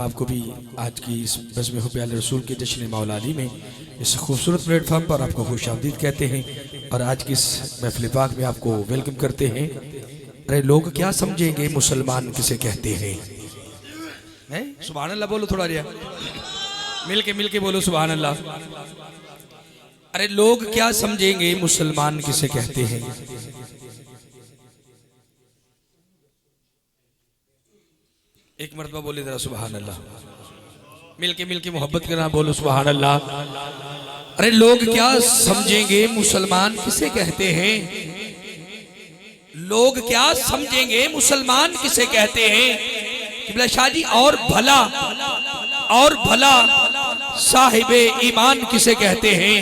आपको भी आज की इस बज़्म हुब्बे आले रसूल के जश्न मौलादी में इस खूबसूरत प्लेटफॉर्म पर आपको खुशामदीद कहते हैं और आज की इस महफिल पाक में आपको वेलकम करते हैं। अरे लोग क्या समझेंगे मुसलमान किसे कहते हैं? सुभान अल्लाह बोलो थोड़ा रिया, मिल के बोलो सुभान अल्लाह। अरे लोग क्या समझेंगे मुसलमान किसे कहते हैं? एक मरतबा बोले जरा सुभान अल्लाह, मिल के मोहब्बत के नाम बोलो सुभान अल्लाह। अरे लोग क्या समझेंगे मुसलमान किसे कहते हैं? लोग क्या समझेंगे मुसलमान किसे कहते हैं? किबला शाह जी, और भला साहिबे ईमान किसे कहते हैं?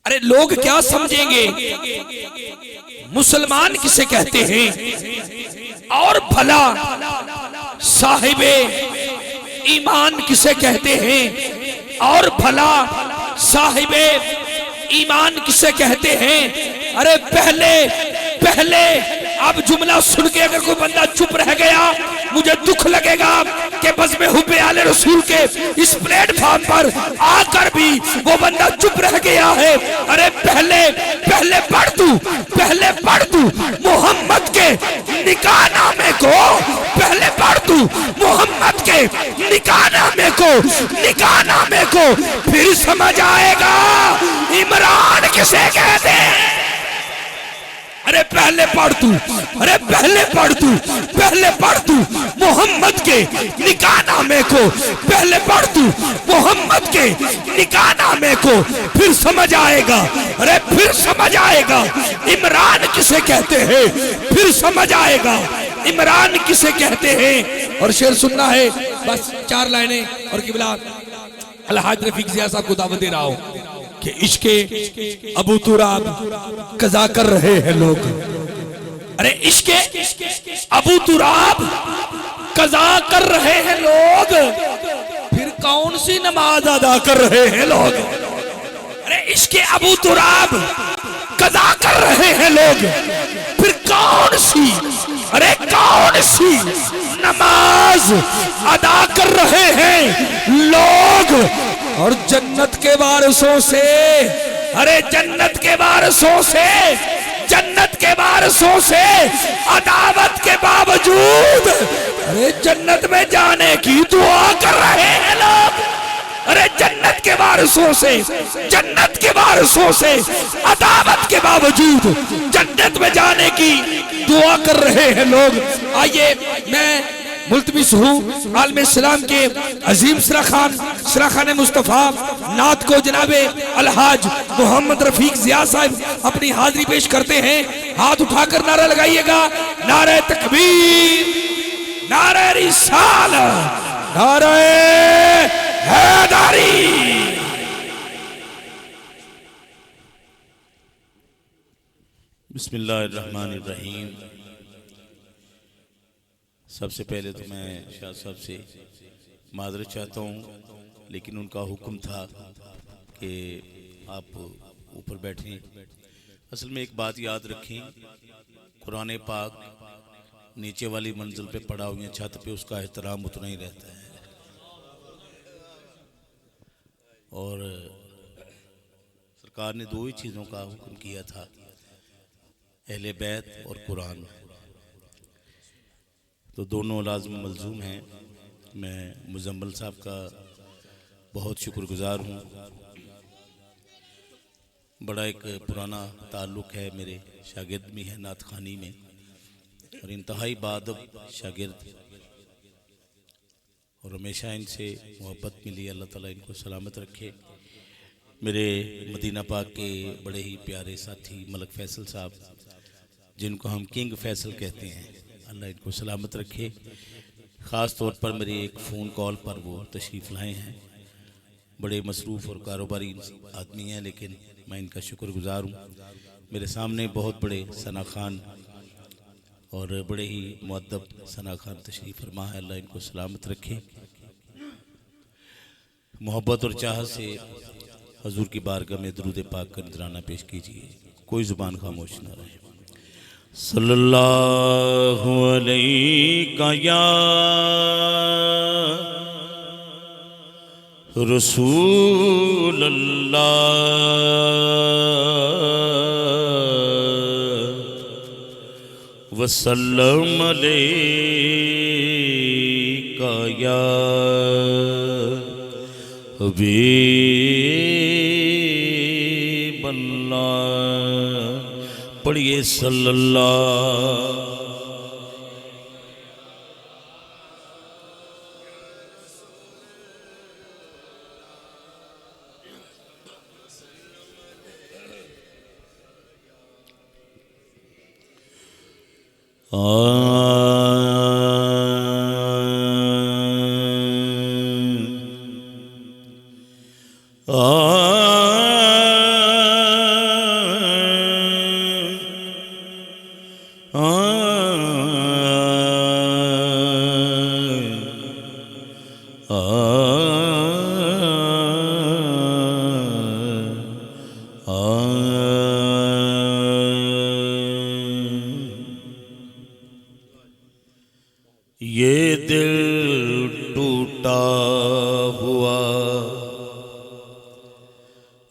अरे लोग क्या समझेंगे मुसलमान किसे कहते हैं? और भला साहिबे ईमान किसे कहते हैं? और भला साहिबे ईमान किसे कहते हैं? अरे पहले अब जुमला सुन के अगर कोई बंदा चुप रह गया, मुझे दुख लगेगा कि बज़्म हुब्बे आले रसूल के इस प्लेटफॉर्म पर आकर भी वो बंदा चुप रह गया है। अरे पहले पढ़ तू मोहम्मद के निकाहनामे को, पहले पढ़ तू मोहम्मद के निकाहनामे को, फिर समझ आएगा इमरान किसे कहते हैं। अरे पहले पढ़ तू मोहम्मद के निकाहनामे को, पहले पढ़ तू मोहम्मद के निकाहनामे को, फिर समझ आएगा। अरे फिर समझ आएगा इमरान किसे कहते हैं, फिर समझ आएगा इमरान किसे कहते हैं। और शेर सुनना है, बस 4 लाइनें। और किबला अलहाज रफीक ज़िया साहब को दावत दे रहा हूं कि इश्के अबू तुराब कज़ा कर रहे हैं लोग। अरे इश्के अबू तुराब कज़ा कर रहे हैं लोग, फिर कौन सी नमाज अदा कर रहे हैं लोग? अरे इश्के अबू तुराब कज़ा कर रहे हैं लोग, फिर कौन सी नमाज अदा कर रहे हैं लोग? और जन्नत के वारिसों से, अरे जन्नत के वारिसों से अदावत के बावजूद अरे जन्नत में जाने की दुआ कर रहे हैं लोग। अरे जन्नत के वारिसों से अदावत के बावजूद जन्नत में जाने की दुआ कर रहे हैं लोग। आइए मैं मुल्तमिस हूँ आलम इस्लाम के अजीम सराखान मुस्तफ़ा नात को जनाबे अलहाज मोहम्मद रफीक ज़िया साहब अपनी हाजिरी पेश करते हैं। हाथ उठाकर नारा लगाइएगा, नारे तकबीर, नारे रिसालत, नारे हैदरी। बिस्मिल्लाहिर्रहमानिर्रहीम। सबसे पहले तो मैं शाह साहब से माजरत चाहता हूँ, लेकिन उनका हुक्म था कि आप ऊपर बैठें। असल में एक बात याद रखें, कुरान पाक नीचे वाली मंजिल पे पड़ा हुई है, छत पे उसका एहतराम उतना ही रहता है। और सरकार ने 2 ही चीज़ों का हुक्म किया था, अहले बैत और कुरान। तो दोनों लाज़िम मलज़ूम हैं। मैं मुज़म्मिल साहब का बहुत शुक्रगुज़ार हूँ। बड़ा एक पुराना ताल्लुक़ है, मेरे शागिर्द भी है नात ख़ानी में, और इंतहाई बाअदब शागिर्द, और हमेशा इनसे मोहब्बत मिली। अल्लाह ताला इनको सलामत रखे। मेरे मदीना पाक के बड़े ही प्यारे साथी मलक फैसल साहब, जिनको हम किंग फैसल कहते हैं, अल्लाह इनको सलामत रखे। ख़ास तौर पर मेरे एक फ़ोन कॉल पर वो तशरीफ़ लाए हैं। बड़े मसरूफ़ और कारोबारी आदमी हैं, लेकिन मैं इनका शुक्रगुज़ार हूँ। मेरे सामने बहुत बड़े सना खान और बड़े ही मुअद्दब सना खान तशरीफ़ फरमा है। अल्लाह इनको सलामत रखे। मोहब्बत और चाहत से हजूर की बारगाह में दरूद पाक का नजराना पेश कीजिए, कोई ज़ुबान खामोश न रहे। सल्लल्लाहु अलैका या रसूल अल्लाह वसल्लम अलैका या हबीब अल्लाह। पढ़िए सल्लल्लाहु ये दिल टूटा हुआ,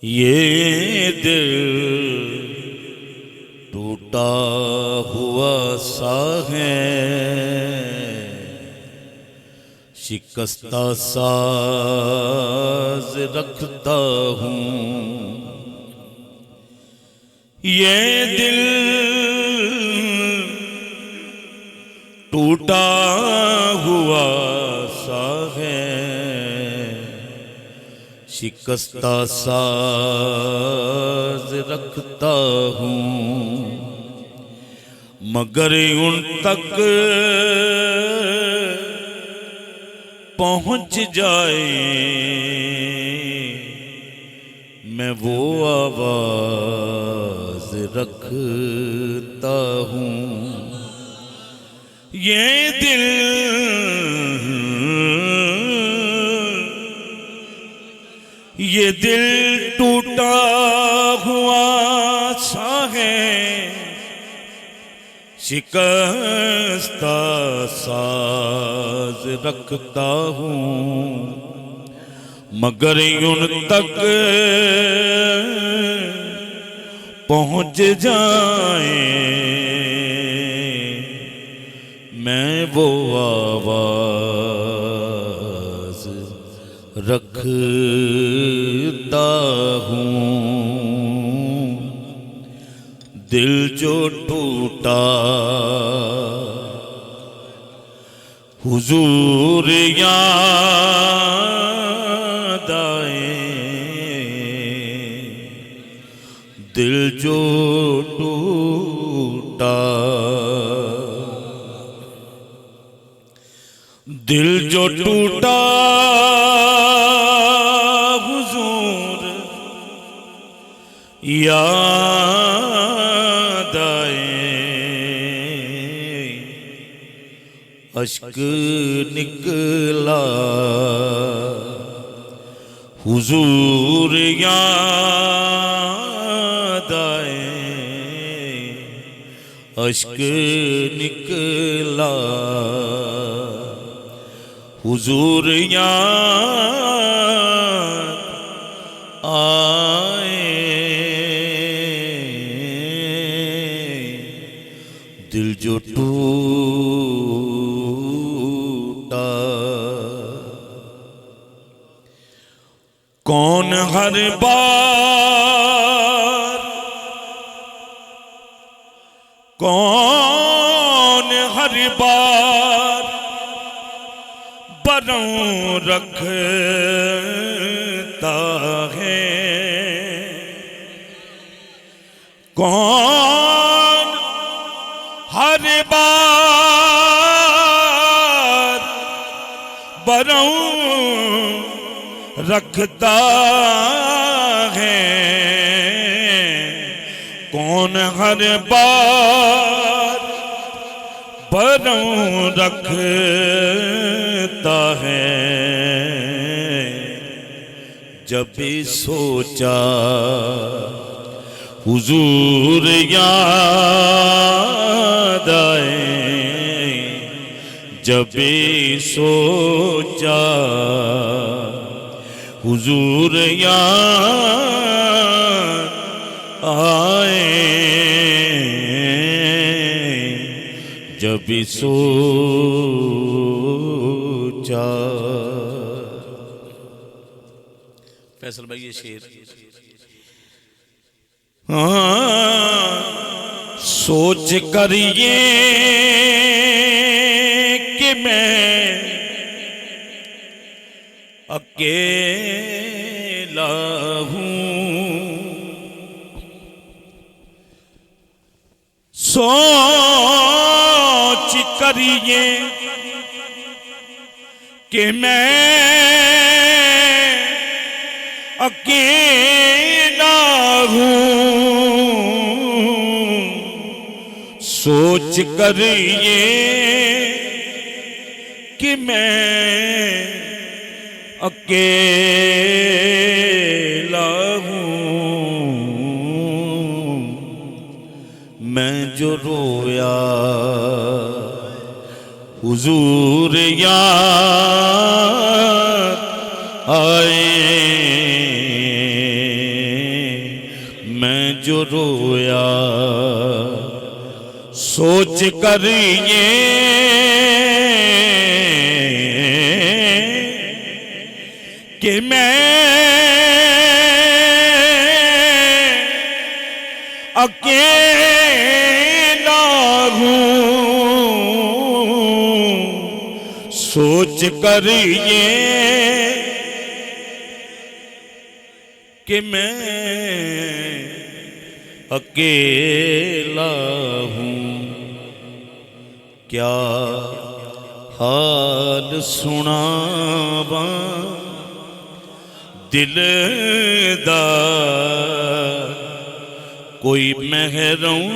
ये दिल टूटा हुआ सा है, शिकस्ता साज रखता हूँ। ये दिल टूटा हुआ सा है, शिकस्ता साज रखता हूँ, मगर उन तक पहुँच जाए मैं वो आवाज रखता हूँ। ये दिल टूटा हुआ सा है, शिकस्ता साज रखता हूँ, मगर उन तक पहुँच जाए मैं वो आवाज रखता हूँ। दिल जो टूटा हुजूर याद आए, दिल जो टूटा, दिल जो टूटा हुजूर याद आए, अश्क निकला हुजूर याद आए, अश्क निकला हुजूर याद आए, दिल जो टूटा। कौन हर बार, कौन हर बार बरों रखता है, कौन हर बार बरों रखता है, कौन हर बार बरों रखता है। जब भी सोचा हुजूर याद आए जब भी सोचा, हुजूर याद आए जब भी सोचा। फैसल भाई ये शेर सोच कर ये कि मैं अकेला हूँ, सोच कर ये कि मैं अकेला हूँ, सोच कर ये कि मैं अकेला हूँ, मैं जो रोया हुजूर याद आए, मैं जो रोया सोच कर ये कि मैं अकेला हूँ, सोच कर ये कि मैं अकेला हूँ, क्या हाल सुनावा दिलदार, कोई महरों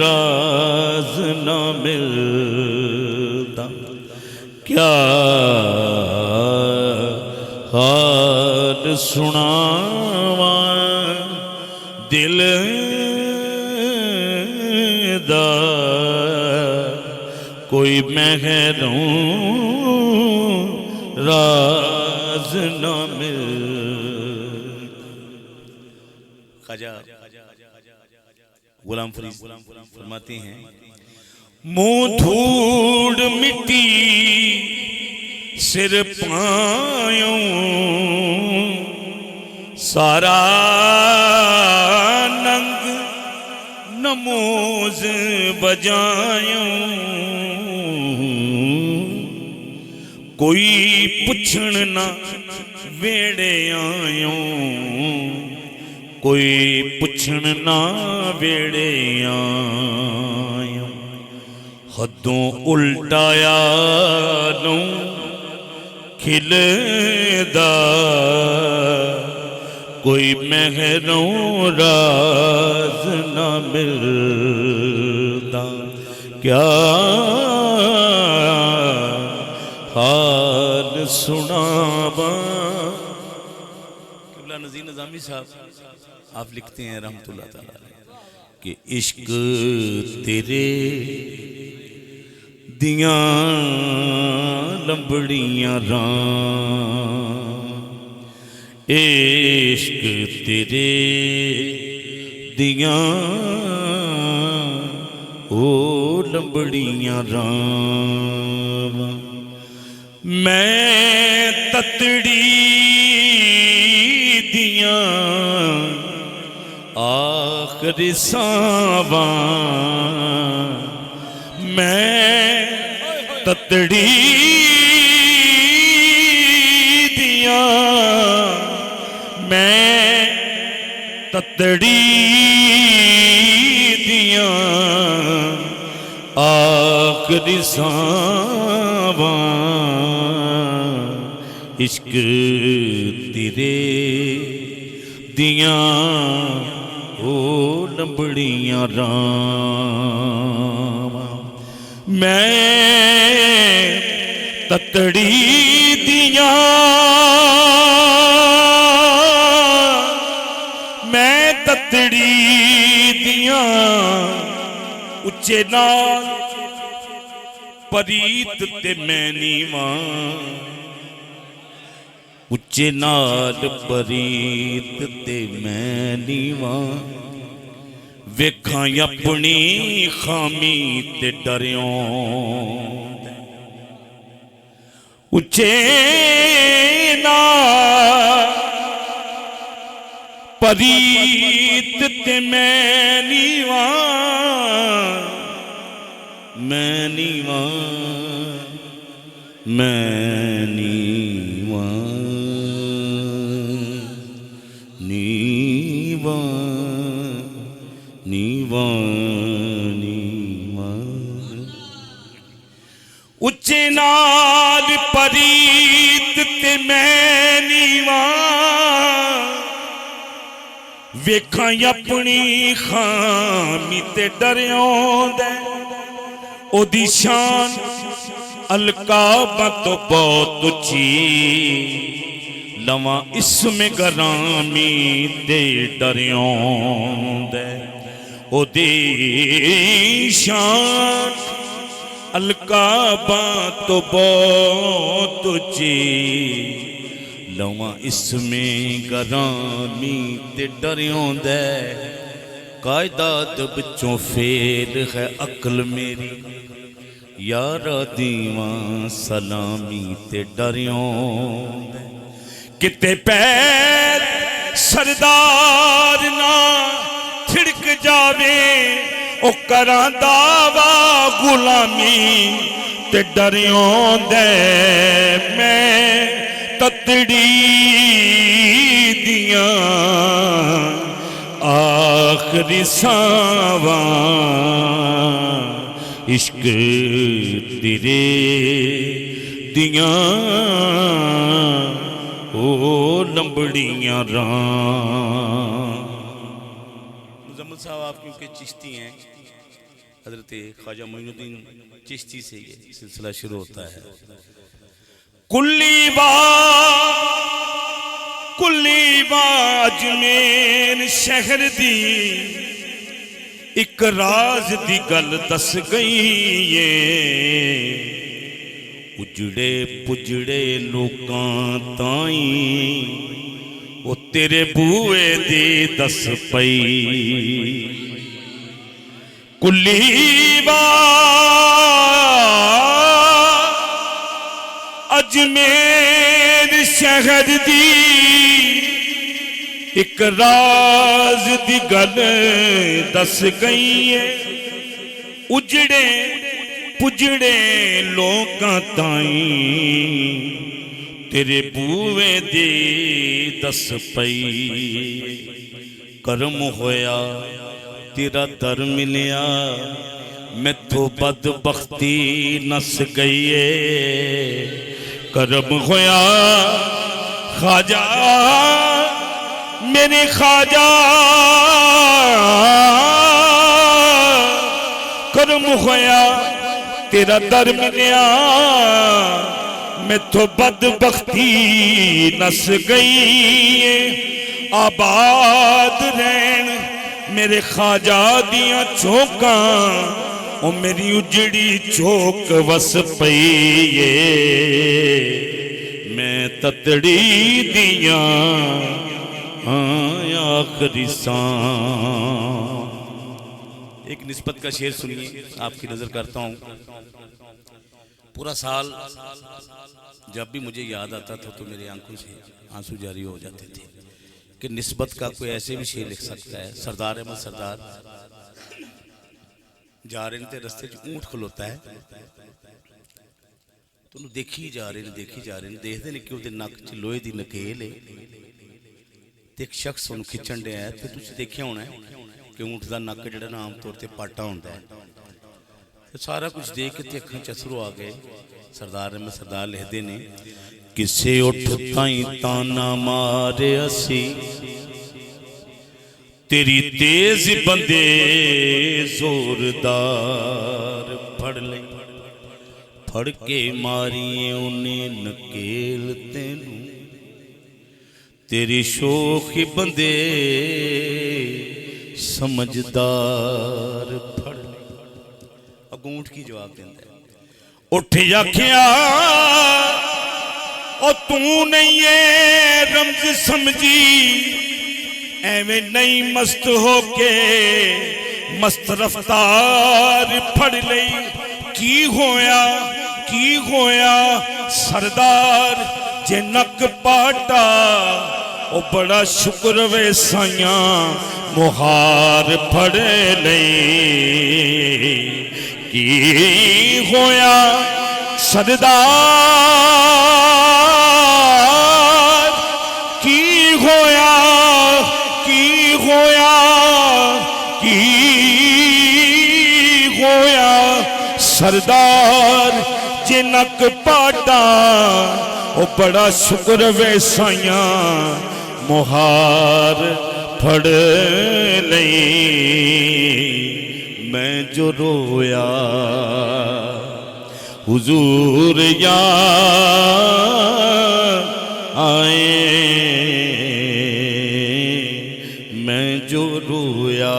राज न मिलता, क्या हाल सुनावा दिलदार, कोई महरों राज न मिल। ख्वाजा गुलाम फरीद फरमाते हैं, मुंह धूड़ मिट्टी सिर पायूं, सारा नंग नमोज बजायूं, कोई पुछण ना वेड़े आयूं, कोई पुछण ना वेड़े आयूं, हदों उल्टाया लूं खिलदा, कोई महरों राज न मिलता, क्या हाल सुनावा। किबला नज़ीर निज़ामी साहब आप लिखते हैं रहमतुल्लाह ताला कि इश्क तेरे दियां लंबड़ियां रां, इश्क तेरे दियां ओ लंबड़ियां रां, मैं ततड़ी दियां आखिरी सावां, मैं ततड़ी दियां, मैं ततड़ी दियां आखिरी सावां, इश्क तेरे दियां ओ लंबड़ियां रां, मैं ततड़ी दियां, मैं ततड़ी उच्चे नाल परीत ते मैं नीवा उच्चे नाल परीत ते मैं नीवा वेखां अपनी खामी ते डरियों उच्चे नाल परीत ते मैं नीवा मैं नीवा मैं नीवा नीवा नीवा नीवा उच्चे नाल परीत ते मैं नीवा वेखां अपनी खामी ते डरियों दे ओदी शान अलकाबा तो बहुत उच्ची लवा इसमें गरामी दे डरियों दे ओदी शान अलकाबा तो बहुत उच्ची लवा इसमें गरामी ते डरियों दे कायदा बच्चों फेर है अकल मेरी यारा दीवा सलामी ते डरियों किते पैर सरदार ना थिड़क जावे ओ करा दावा गुलामी ते डरियों दे मैं ततड़ी दिया आखरी सावा इश्क तेरे दिया ओ लंबड़ियां मुजम्मिल साहब आप क्योंकि चिश्ती हैं हजरत ख्वाजा मोइनुद्दीन चिश्ती से ये सिलसिला शुरू होता है कुल्ली अजमेर शहर दी एक राज दी गल दस गई है उजड़े पुजड़े लोकां ताई ओ तेरे बूए दी दस पई कुल्ली अजमेर शहर दी एक राज दी गल दस गई है उजड़े पुजड़े लोकां ताई तेरे बूए दी दस पई करम होया तेरा दर मिलिया मैथों बदबख्ती नस गई है करम होया ख्वाजा मेरे ख्वाजा करम होया तेरा दर मिलिया मैथों बदबख्ती नस गई है आबाद रहन मेरे ख्वाजा दियां चौकां ओ मेरी उजड़ी चौक वस पई मैं ततड़ी दिया आखिरी एक निस्बत का शेर सुनिए आपकी नजर करता हूँ पूरा साल जब भी मुझे याद आता था तो मेरी आंखों से आंसू जारी हो जाते थे कि निस्बत का कोई ऐसे भी शेर लिख सकता है सरदार अहमद सरदार जा रहे थे रस्ते ऊंट खलोता है तो देखी जा रहे देखते नहीं कि नक च लोहे की नकेल है एक शख्स उन्हें खिंचन दिया है तो तुसीं देखिया होना है कि ऊंट का नक जो ना आम तौर पर पाटा होता है तो सारा कुछ देख के अखां च अथरू आ गए सरदार अहमद सरदार लिखते ने किसे उठ ताई ताना मारे असी तेरी तेज बंदे जोरदार फड़ ले फड़ के मारिए उन्हें नकेल तेनू तेरी शोखी बंदे समझदार फड़ ले अगों उठ के जवाब देंदा है। उठ आखिया और तू नहीं है रमज समझी, एवें नहीं मस्त होके मस्त रफ्तार फड़ लई। की होया सरदार जे नक पाटा, ओ बड़ा शुक्र वे साइया मुहार फड़ लई। की होया सरदार, की होया सरदार जे नक पाटा, ओ बड़ा शुक्र वे साइया मुहार फड़ लई। मैं जो रोया हुजूर या आए, मैं जो रोया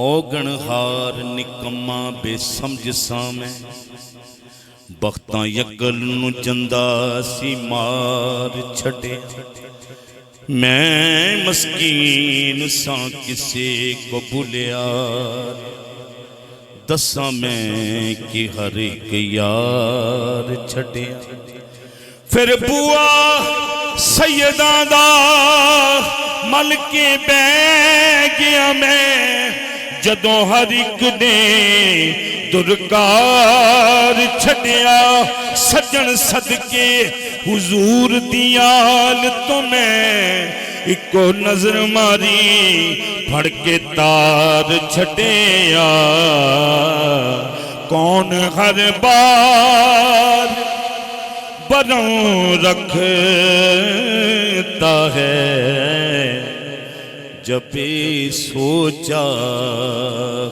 औगणहार निकम्मा बेसमझ सा मैं। बख्तां यकल नूं जंदा सी मार छड़े, मैं मस्कीन सा किसे को भुलिया। दसा मैं कि हर एक यार छड़िया। फिर बुआ सैयदा दा मल के बह गया मैं, जदों हर एक ने दुरकार छड़िया। सजन सदके हुजूर दियाल तो मैं इको नजर मारी, फड़ के तार छड़िया। कौन हर बार बरों रखता है, जब सोचा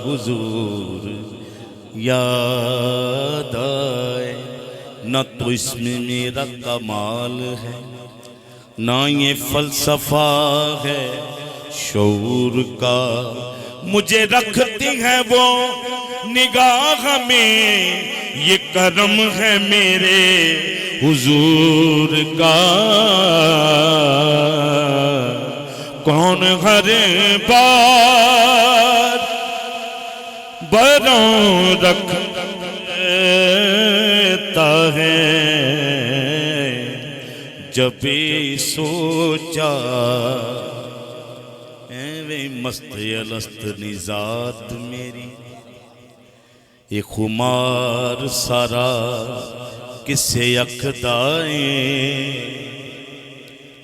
हुजूर याद आए। न तो इसमें मेरा कमाल है, ना ये फलसफा है शऊर का। मुझे रखती है वो निगाह में, ये करम है मेरे हुजूर का। कौन हर बार बरों रखता है, जब सोचा एवें मस्त अलस्त निजात मेरी। ये खुमार सारा किसे अखदाए।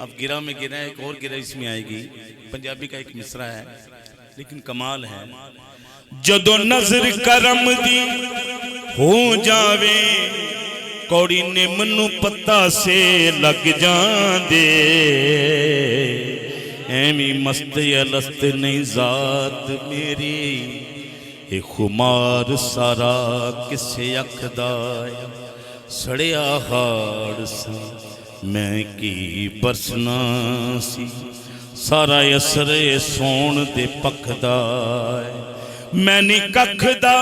अब गिरा में गिरा, एक और गिरा इसमें आएगी। पंजाबी का एक मिसरा है लेकिन कमाल है। जदों नजर करम दी हो जावे, कौड़ी ने मनु पत्ता से लग जांदे। एवी मस्त अलस्त नहीं जात मेरी, ये खुमार सारा किसे अखदाए। सड़िया हाड़ सा मैं की बरसना सी, सारा असरे सोन दे पखदा। मैं नहीं कखदा,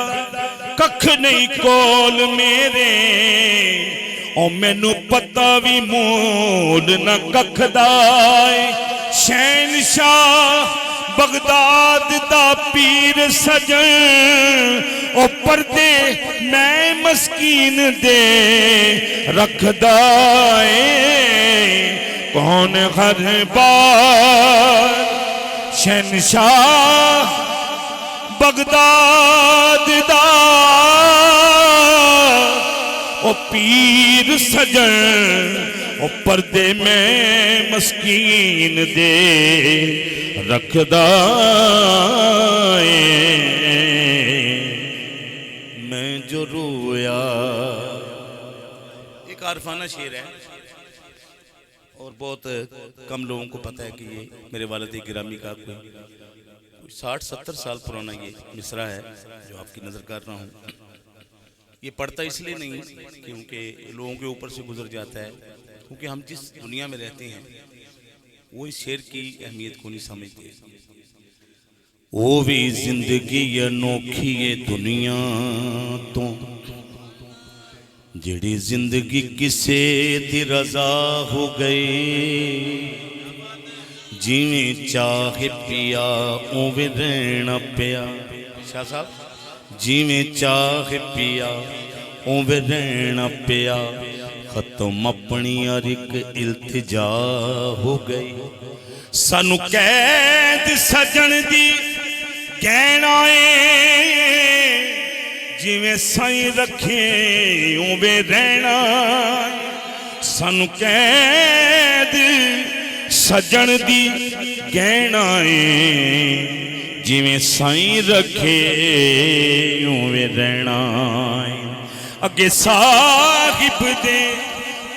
कख नहीं कोल मेरे, ओ मैनू पता भी मोल न कखदा। शहनशाह बगदाद दा पीर सजन, ओ पर्दे मैं मस्कीन दे रखदा है। कौन हर बार शहनशाह बगदाद दा, ओ पीर सजन, ओ पर्दे में मस्कीन दे रखदा है। मैं जो रोया, एक आरफाना शेर है और बहुत कम लोगों को पता है कि ये मेरे वालिद गिरामी का कोई 60-70 साल पुराना ये मिसरा है जो आपकी नज़र कर रहा हूँ। ये पढ़ता इसलिए नहीं क्योंकि लोगों के ऊपर से गुजर जाता है, क्योंकि हम जिस दुनिया में रहते हैं वो इस शेर की अहमियत को नहीं समझते। वो भी जिंदगी अनोखी है दुनिया तो, जिहड़ी जिंदगी किसे दी रजा हो गई। जिवें चाहे पिया उवें रहना पिया। शाह साहब, जिवें चाहे पिया उवें रहना पिया। खत्म अपनी हर एक इल्तिजा हो गई। सानू कैद सजन दी कहना है, जिवें साईं रखे उवें रहना। सानू कैद सजन दी कहना है, जिवें साईं रखे उवें रहना। अगे साहिब दे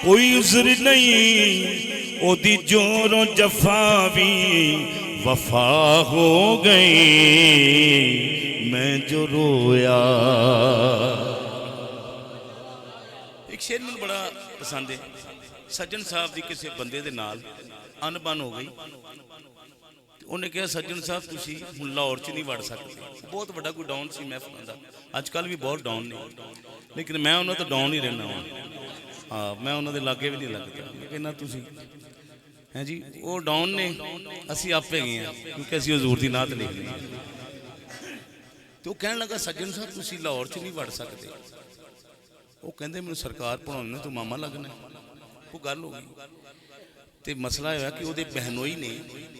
कोई उज़र नहीं, ओदी जोरों जफा भी वफा हो गई। मैं जो रोया। एक शेर मैनूं बड़ा पसंद है। सज्जन साहब की किसी बंदे दे नाल अनबन हो गई। उन्हें कहा सज्जन साहब तुसी हुण लाहौर च नहीं वड़ सकते। बहुत बड़ा कोई डाउन सी महफिल का, अजकल भी बहुत डाउन ने, लेकिन मैं उन्होंने तो डाउन ही रहना हूँ। हाँ, मैं उन्होंने लागे भी नहीं लगता। कहना तुसी हैं जी वो डाउन ने, असी आपे गए हैं क्योंकि असी हजूर की नात लिख ली। तो कहने लगा सज्जन साहब तुसी लाहौर च नहीं वड़ सकते। वो कहते मैंने सरकार पढ़ाने तू मामा लगना। वो गल हो गई तो मसला होया कि वो बहनोई ने,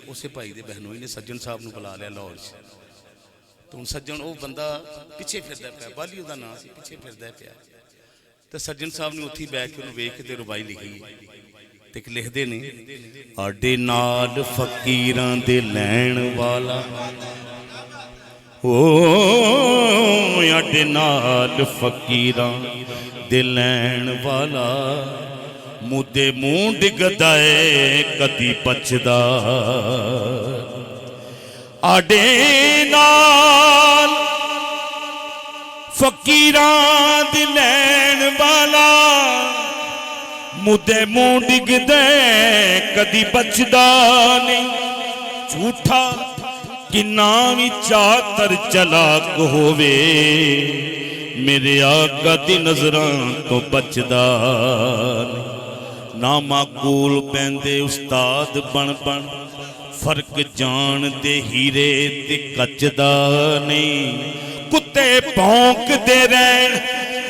उस भाई के बहनोई ने सज्जन साहब को बुला लिया लाहौर से। तो हूँ सज्जन वो बंदा पिछे फिरदा पाया, बाली उसका नाम से, पिछे फिरदा पाया। तो सज्जन साहब ने उत्थे बैठ के वेख के रुबाई लिखी। तो एक लिखते ने, आडे नाल फकीरां दे लैण वाला, ओ आडे नाल फकीरां दे लैण वाला। मुदे मूंह डिगदा है कदी बचदा। आडे नाल फकीरां दी लैण वाला, मुदे मूंह डिगदा कदी बचदा नहीं। झूठा किन्ना भी चातर चलाक होवे, मेरे आका दी नजरां तो बचदा नहीं। ना माकूल पैंदे उस्ताद बन बन, फर्क जान दे हीरे ते कचदा नहीं। कुत्ते भौंकदे रहन,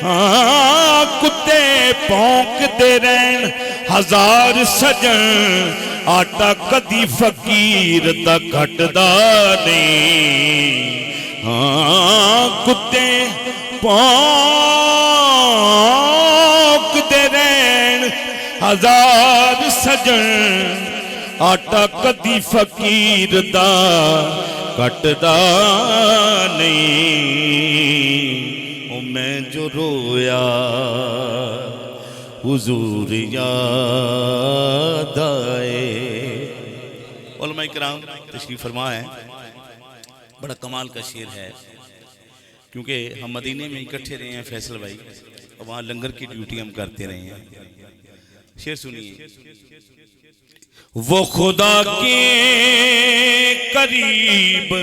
हाँ कुत्ते भौंकदे रहन हजार सजन, आटा कदी फकीर दा घटदा नहीं। हाँ कुत्ते भौंकदे रहन हजार सजन, आटा कदी फकीर दा कटदा नहीं। ओ मैं जो रोया हुजूर याद आए। उलमा इकराम तशरीफ फरमा है। बड़ा कमाल का शेर है, क्योंकि हम मदीने में इकट्ठे रहे हैं फैसल भाई, और वहाँ लंगर की ड्यूटी हम करते रहे हैं। शेर सुनिए। वो खुदा के करीब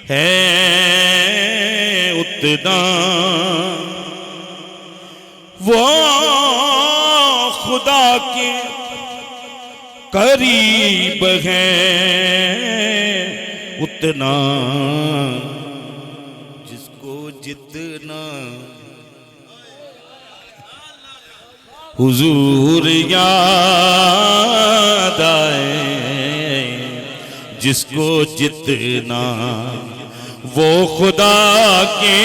है उतना, वो खुदा के करीब है उतना, जिसको जितना हुजूर याद आए, जिसको जितना वो खुदा के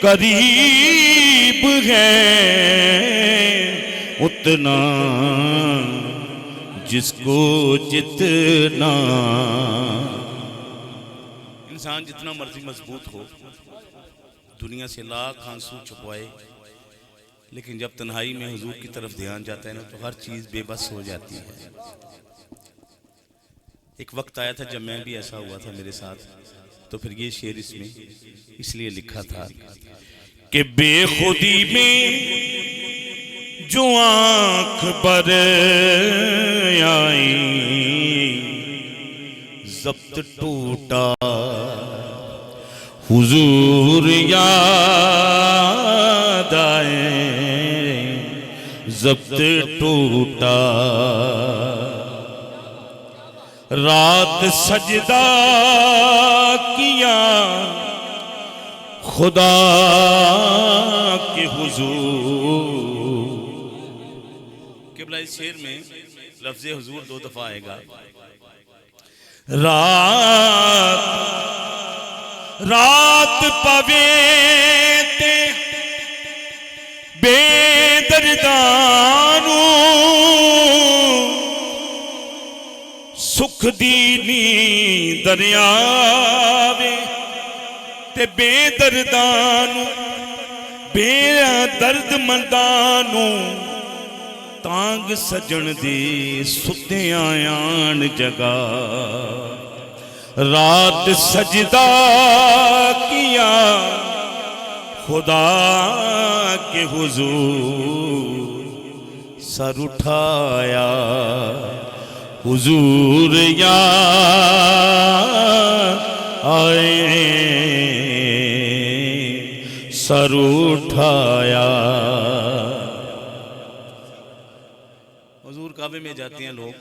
करीब है उतना, जिसको जितना। इंसान जितना मर्जी मजबूत हो, दुनिया से लाख आंसू छुपवाए, लेकिन जब तन्हाई में हुजूर की तरफ ध्यान जाता है ना, तो हर चीज़ बेबस हो जाती है। एक वक्त आया था जब मैं भी ऐसा हुआ था मेरे साथ, तो फिर ये शेर इसमें इसलिए लिखा था कि बेखुदी में जो आँख भर आई, जब्त टूटा हुजूर याद आए जब्त टूटा रात सजदा किया खुदा के हुजूर। किबला इस शेर में लफ्ज़ हुजूर 2 दफा आएगा। रात पवे ते बेदर्दानू सुख दी नींद आवे ते बेदर्दानू बेदर्द मंदानू तांग सजन दी सुते आयान जगा। रात सजदा किया खुदा के हुजूर सर उठाया हुजूर याद आए सर उठाया। हुजूर काबे में जाते हैं लोग,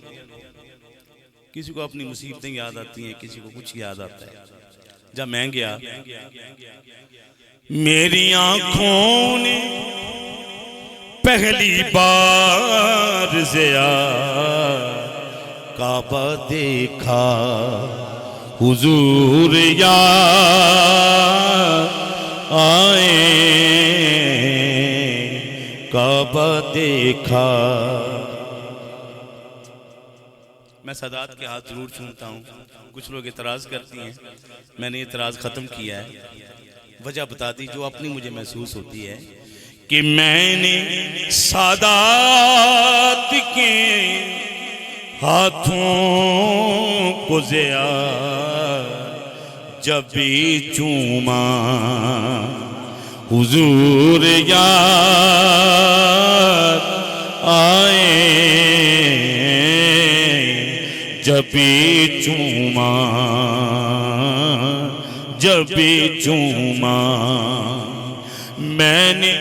किसी को अपनी मुसीबतें याद आती हैं, किसी को कुछ याद आता है। जब मैं गया मेरी आंखों ने पहली बार ज़िया काबा देखा हुजूर याद आए काबा देखा। मैं सादात के हाथ जरूर चूमता हूँ। कुछ लोग इतराज़ करती हैं, मैंने इतराज़ ख़त्म किया है। वजह बता दी जो अपनी मुझे महसूस होती है कि मैंने सादात के हाथों को ज़िया जब भी चूमा हुजूर याद आए जब भी चूमा जब भी चूमा। मैंने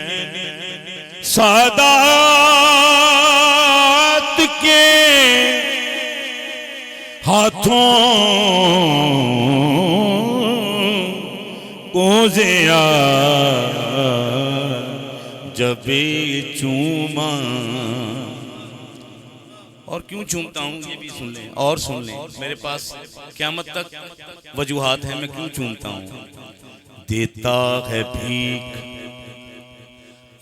सादात के हाथों को ज़िया जब भी चूमा। और क्यों चूमता हूँ ये भी सुन लें और सुन लें। मेरे पास क़यामत तक वजूहात हैं मैं क्यों चूमता हूँ। देता है भीख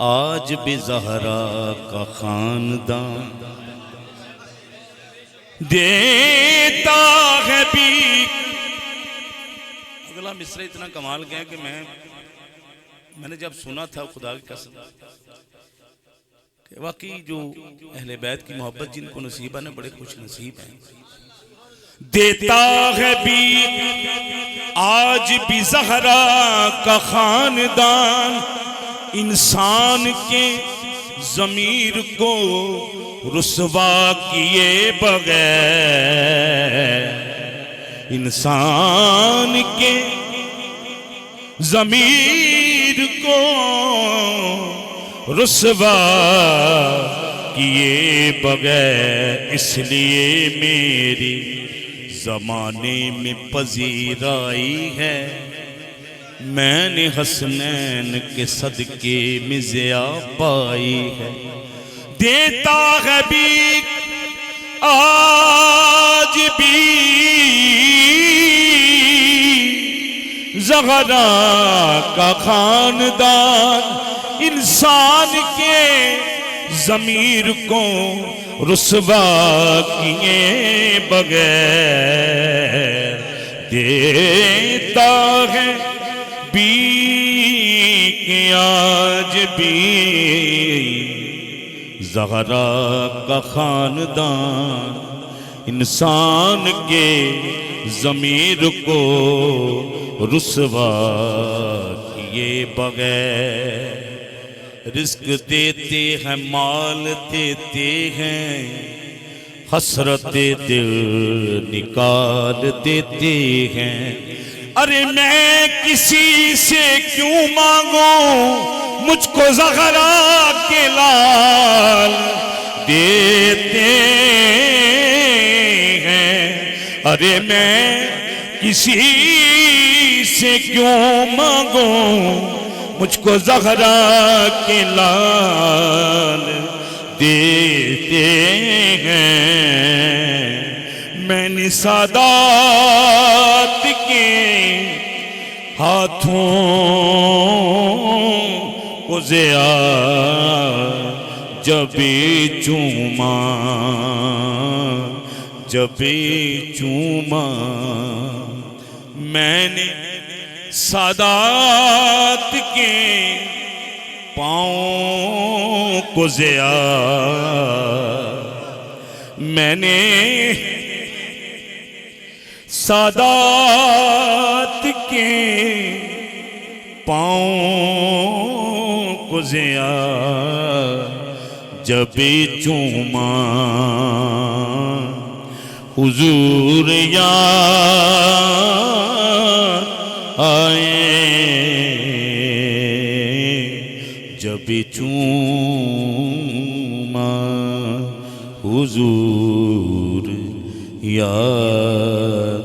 आज भी ज़हरा का खानदान, देता है भीख। अगला मिसरा इतना कमाल गया कि मैंने जब सुना था खुदा की कसम वाकई जो अहले बैत की मोहब्बत जिनको नसीब है ना बड़े खुश नसीब हैं। देता है भी आज भी ज़हरा का खानदान, इंसान के ज़मीर को रुसवा किए बगैर, इंसान के ज़मीर को रुसवा किए बगैर, इसलिए मेरी ज़माने में पजीराई है मैंने हसनैन के सदके में ज़िया पाई है। देता है भी आज भी ज़हरा का खानदान, इंसान के ज़मीर को रुसवा किए बगैर, देता है भी कि आज भी ज़हरा का खानदान, इंसान के ज़मीर को रुसवा किए बगैर। रिस्क देते हैं माल देते हैं हसरत दिल निकाल देते हैं। अरे मैं किसी से क्यों मांगू, मुझको ज़हरा के लाल देते हैं। अरे मैं किसी से क्यों मांगू, मुझको ज़हरा के लाल देते हैं। मैंने सादात के हाथों को ज़िया जब भी चूमा, जब भी चूमा। मैंने सादात के पाँव को ज़िया, मैंने सादात के पाँव को ज़िया जब भी चूमा। हुजूर याद आए जब भी चूमा, हुजूर याद